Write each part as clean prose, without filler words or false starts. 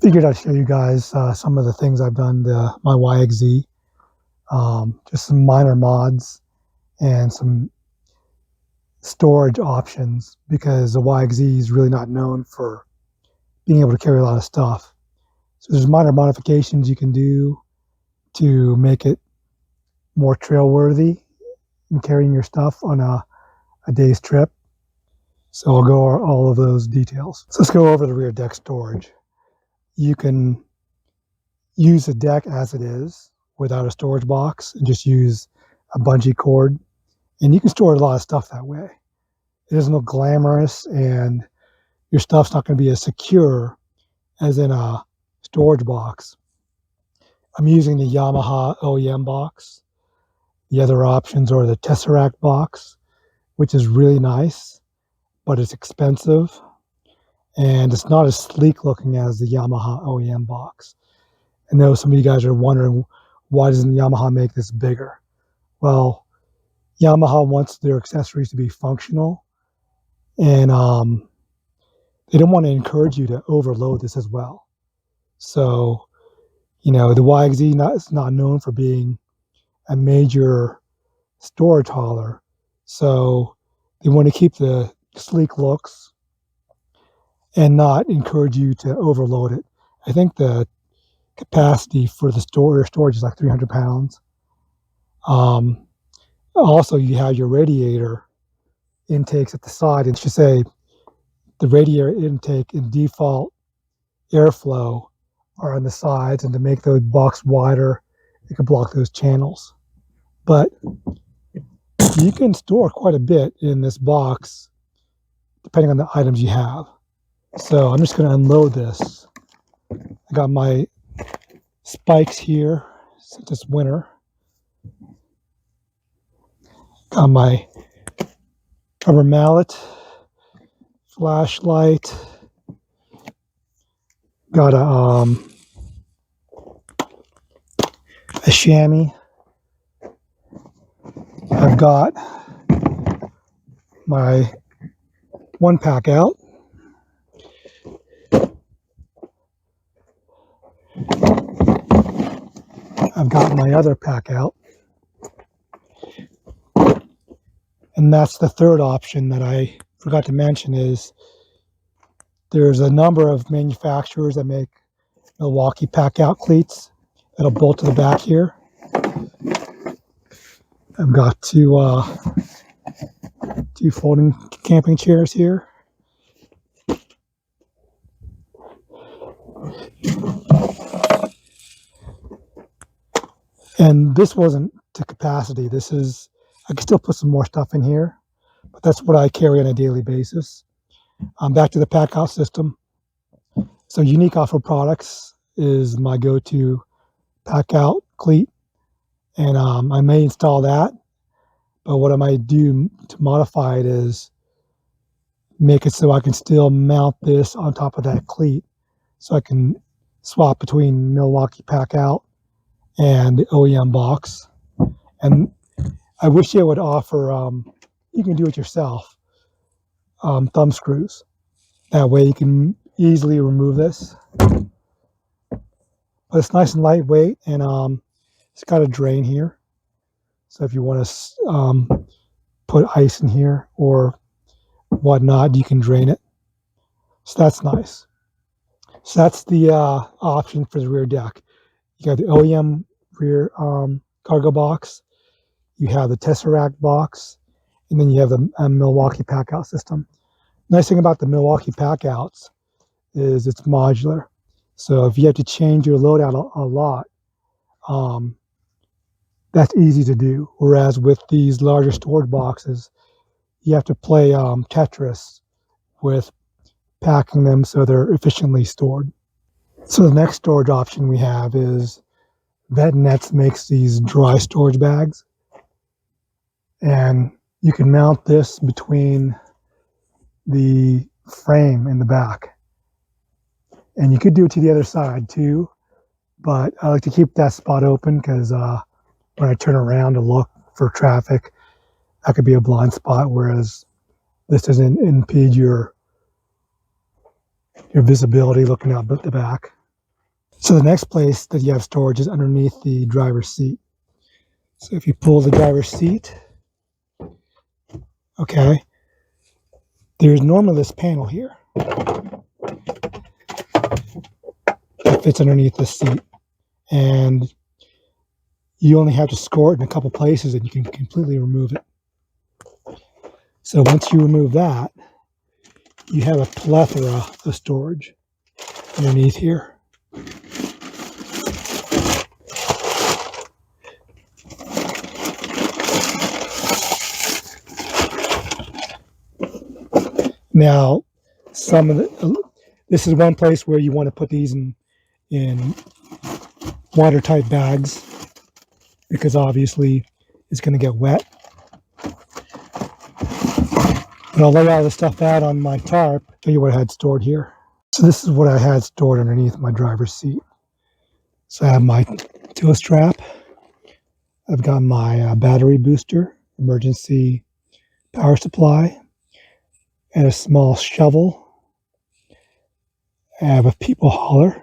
Figured I'd show you guys some of the things I've done to my YXZ. Just some minor mods and some storage options, because the YXZ is really not known for being able to carry a lot of stuff. So there's minor modifications you can do to make it more trail worthy in carrying your stuff on a day's trip. So I'll go over all of those details. So let's go over the rear deck storage. You can use the deck as it is without a storage box and just use a bungee cord, and you can store a lot of stuff that way. It doesn't look glamorous, and your stuff's not going to be as secure as in a storage box. I'm using the Yamaha OEM box. The other options are the Teseract box, which is really nice, but it's expensive, and it's not as sleek looking as the Yamaha OEM box. I know some of you guys are wondering, why doesn't Yamaha make this bigger? Well, Yamaha wants their accessories to be functional, and they don't want to encourage you to overload this as well. So, the YXZ is not known for being a major storage hauler, so they want to keep the sleek looks and not encourage you to overload it. I think the capacity for the storage is like 300 pounds. Also, you have your radiator intakes at the side. It should say the radiator intake and default airflow are on the sides, and to make the box wider, you can block those channels. But you can store quite a bit in this box depending on the items you have. So I'm just going to unload this. I got my spikes here since it's winter. Got my rubber mallet, flashlight. Got a chamois. I've got my one pack out. I've got my other pack out. And that's the third option that I forgot to mention, is there's a number of manufacturers that make Milwaukee packout cleats that'll bolt to the back here. I've got two folding camping chairs here. And this wasn't to capacity. This is, I can still put some more stuff in here, but that's what I carry on a daily basis. Back to the packout system. So Unique Off-Road Products is my go-to packout cleat, and I may install that, but what I might do to modify it is make it so I can still mount this on top of that cleat, so I can swap between Milwaukee packout and the OEM box. And I wish they would offer, you can do it yourself, thumb screws. That way you can easily remove this. But it's nice and lightweight, and it's got a drain here. So if you want to put ice in here or whatnot, you can drain it. So that's nice. So that's the option for the rear deck. You got the OEM rear cargo box. You have the Teseract box, and then you have the Milwaukee packout system. Nice thing about the Milwaukee packouts is it's modular. So if you have to change your loadout a lot, that's easy to do. Whereas with these larger storage boxes, you have to play Tetris with packing them so they're efficiently stored. So the next storage option we have is VetNets makes these dry storage bags. And you can mount this between the frame in the back. And you could do it to the other side too, but I like to keep that spot open because when I turn around to look for traffic, that could be a blind spot, whereas this doesn't impede your visibility looking out the back. So the next place that you have storage is underneath the driver's seat. So if you pull the driver's seat, okay, there's normally this panel here that fits underneath the seat. And you only have to score it in a couple places and you can completely remove it. So once you remove that, you have a plethora of storage underneath here. Now, this is one place where you want to put these in watertight bags because obviously it's going to get wet. But I'll lay all the stuff out on my tarp, show you what I had stored here. So this is what I had stored underneath my driver's seat. So I have my tow strap. I've got my battery booster, emergency power supply, and a small shovel. I have a people hauler,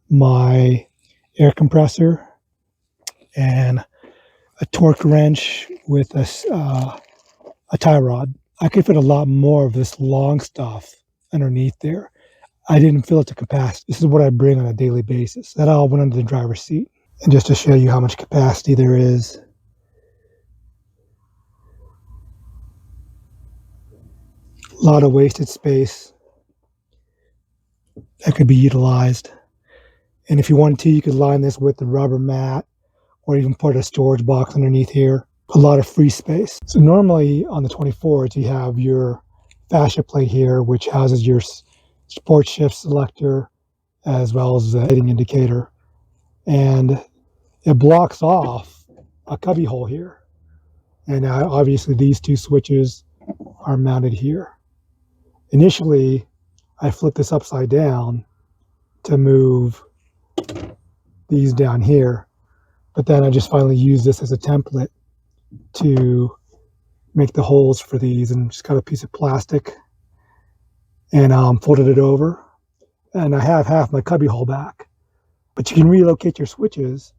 my air compressor, and a torque wrench with a tie rod. I could fit a lot more of this long stuff underneath there. I didn't fill it to capacity. This is what I bring on a daily basis. That all went under the driver's seat. And just to show you how much capacity there is, a lot of wasted space that could be utilized. And if you wanted to, you could line this with the rubber mat or even put a storage box underneath here. A lot of free space. So normally on the 24s, you have your fascia plate here, which houses your sport shift selector as well as the heading indicator. And it blocks off a cubby hole here. And obviously these two switches are mounted here. Initially, I flipped this upside down to move these down here, but then I just finally used this as a template to make the holes for these, and just cut a piece of plastic and folded it over. And I have half my cubby hole back, but you can relocate your switches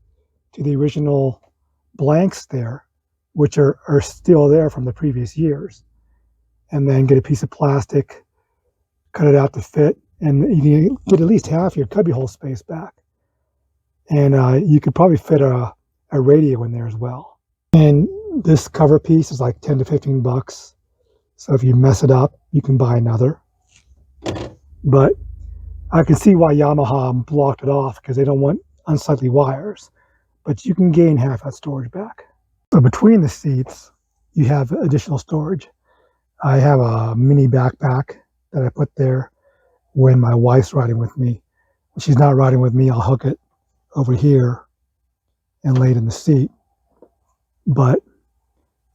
to the original blanks there, which are still there from the previous years, and then get a piece of plastic, cut it out to fit, and you can get at least half your cubby hole space back. And you could probably fit a radio in there as well. And this cover piece is like 10 to 15 bucks. So if you mess it up, you can buy another. But I can see why Yamaha blocked it off, because they don't want unsightly wires. But you can gain half that storage back. So between the seats, you have additional storage. I have a mini backpack that I put there when my wife's riding with me. When she's not riding with me, I'll hook it over here and lay it in the seat. But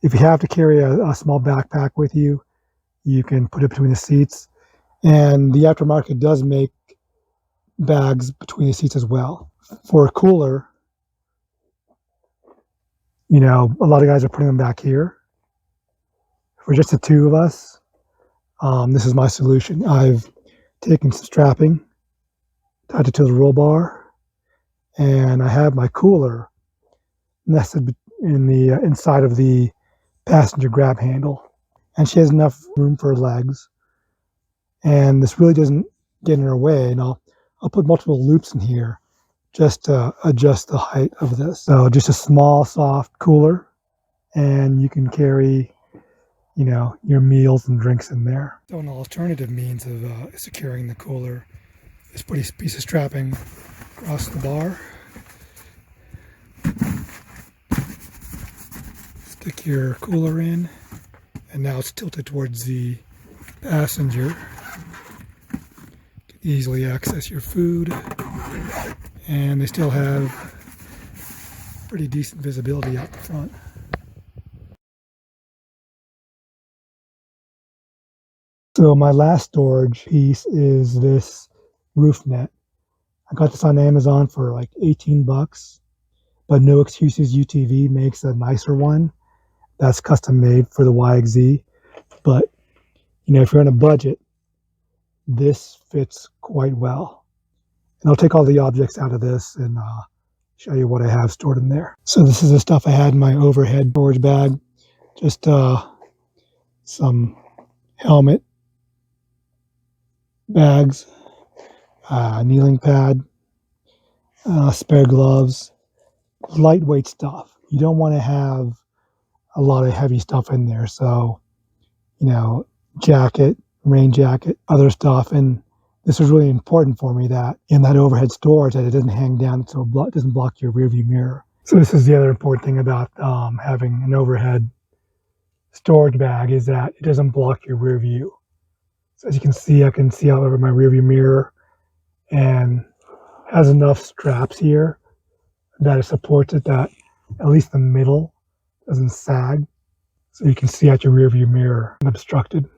if you have to carry a small backpack with you, you can put it between the seats. And the aftermarket does make bags between the seats as well. For a cooler, you know, a lot of guys are putting them back here. For just the two of us, this is my solution. I've taken some strapping, tied it to the roll bar, and I have my cooler nested in the inside of the passenger grab handle. And she has enough room for her legs. And this really doesn't get in her way. And I'll put multiple loops in here just to adjust the height of this. So just a small, soft cooler, and you can carry, you know, your meals and drinks in there. So an alternative means of securing the cooler is put a piece of strapping across the bar. Stick your cooler in, and now it's tilted towards the passenger. You can easily access your food, and they still have pretty decent visibility out the front. So my last storage piece is this roof net. I got this on Amazon for like 18 bucks, but NoExcusesUTV makes a nicer one that's custom made for the YXZ. But, you know, if you're on a budget, this fits quite well. And I'll take all the objects out of this and show you what I have stored in there. So this is the stuff I had in my overhead storage bag. Just some helmet bags, kneeling pad, spare gloves, lightweight stuff. You don't want to have a lot of heavy stuff in there. So, you know, jacket, rain jacket, other stuff. And this is really important for me that in that overhead storage that it doesn't hang down so it doesn't block your rearview mirror. So this is the other important thing about having an overhead storage bag is that it doesn't block your rear view. So as you can see, I can see out over my rearview mirror and has enough straps here that it supports it that at least the middle doesn't sag. So you can see out your rearview mirror unobstructed.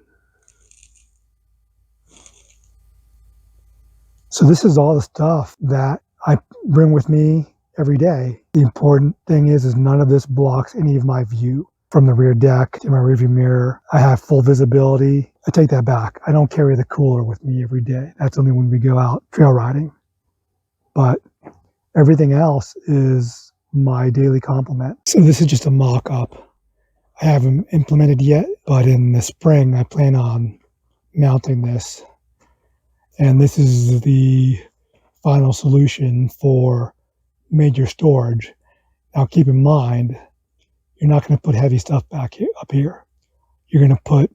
So this is all the stuff that I bring with me every day. The important thing is none of this blocks any of my view. From the rear deck to my rearview mirror, I have full visibility. I take that back. I don't carry the cooler with me every day. That's only when we go out trail riding. But everything else is my daily complement. So this is just a mock-up. I haven't implemented yet, but in the spring I plan on mounting this. And this is the final solution for major storage. Now keep in mind, you're not going to put heavy stuff back here, up here. You're going to put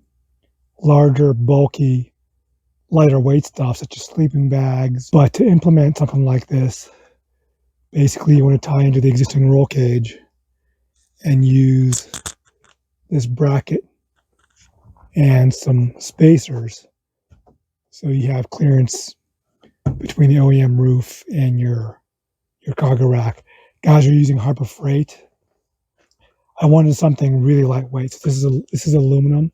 larger, bulky, lighter weight stuff such as sleeping bags. But to implement something like this, basically you want to tie into the existing roll cage and use this bracket and some spacers so you have clearance between the OEM roof and your cargo rack. Guys are using Harbor Freight. I wanted something really lightweight. So this is aluminum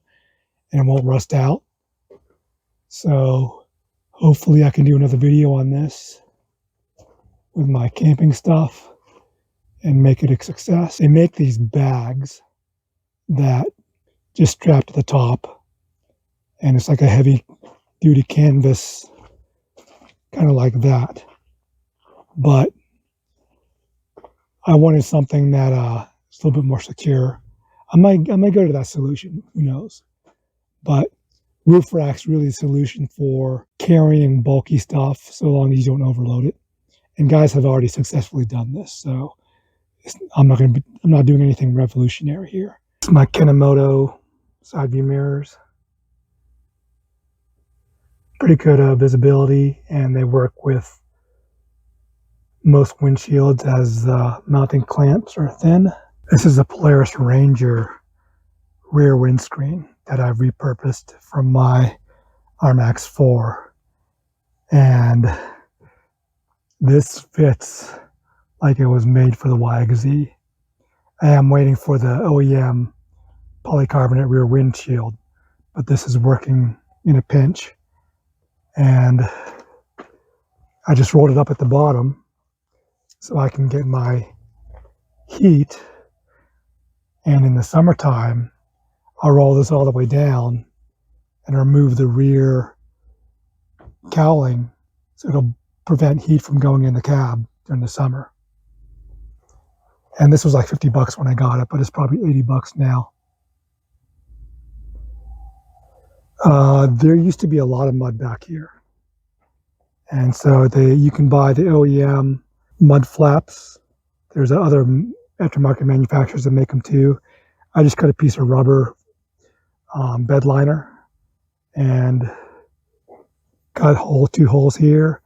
and it won't rust out. So hopefully I can do another video on this with my camping stuff and make it a success. They make these bags that just strap to the top and it's like a heavy duty canvas, kind of like that. But I wanted something that is a little bit more secure. I might go to that solution, who knows. But roof rack's really the solution for carrying bulky stuff so long as you don't overload it. And guys have already successfully done this, so I'm not doing anything revolutionary here. It's my Kenimoto side view mirrors. Pretty good visibility, and they work with most windshields as mounting clamps are thin. This is a Polaris Ranger rear windscreen that I've repurposed from my RMAX 4. And this fits like it was made for the YXZ. I am waiting for the OEM polycarbonate rear windshield, but this is working in a pinch. And I just rolled it up at the bottom so I can get my heat. And in the summertime, I'll roll this all the way down and remove the rear cowling so it'll prevent heat from going in the cab during the summer. And this was like $50 when I got it, but it's probably $80 now. There used to be a lot of mud back here. And so you can buy the OEM mud flaps. There's other aftermarket manufacturers that make them too. I just cut a piece of rubber bed liner and cut two holes here,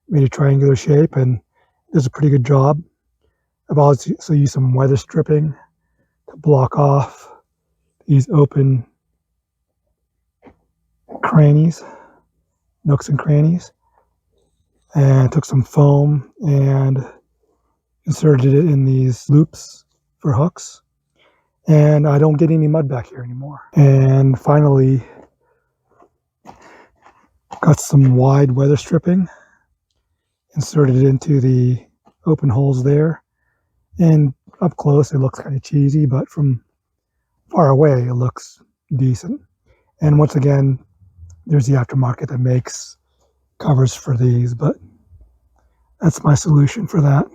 made a triangular shape, and does a pretty good job. I've also used some weather stripping to block off these open crannies, nooks and crannies, and took some foam and inserted it in these loops for hooks. And I don't get any mud back here anymore. And finally, got some wide weather stripping, inserted it into the open holes there. And up close, it looks kind of cheesy, but from far away, it looks decent. And once again, there's the aftermarket that makes covers for these, but That's my solution for that.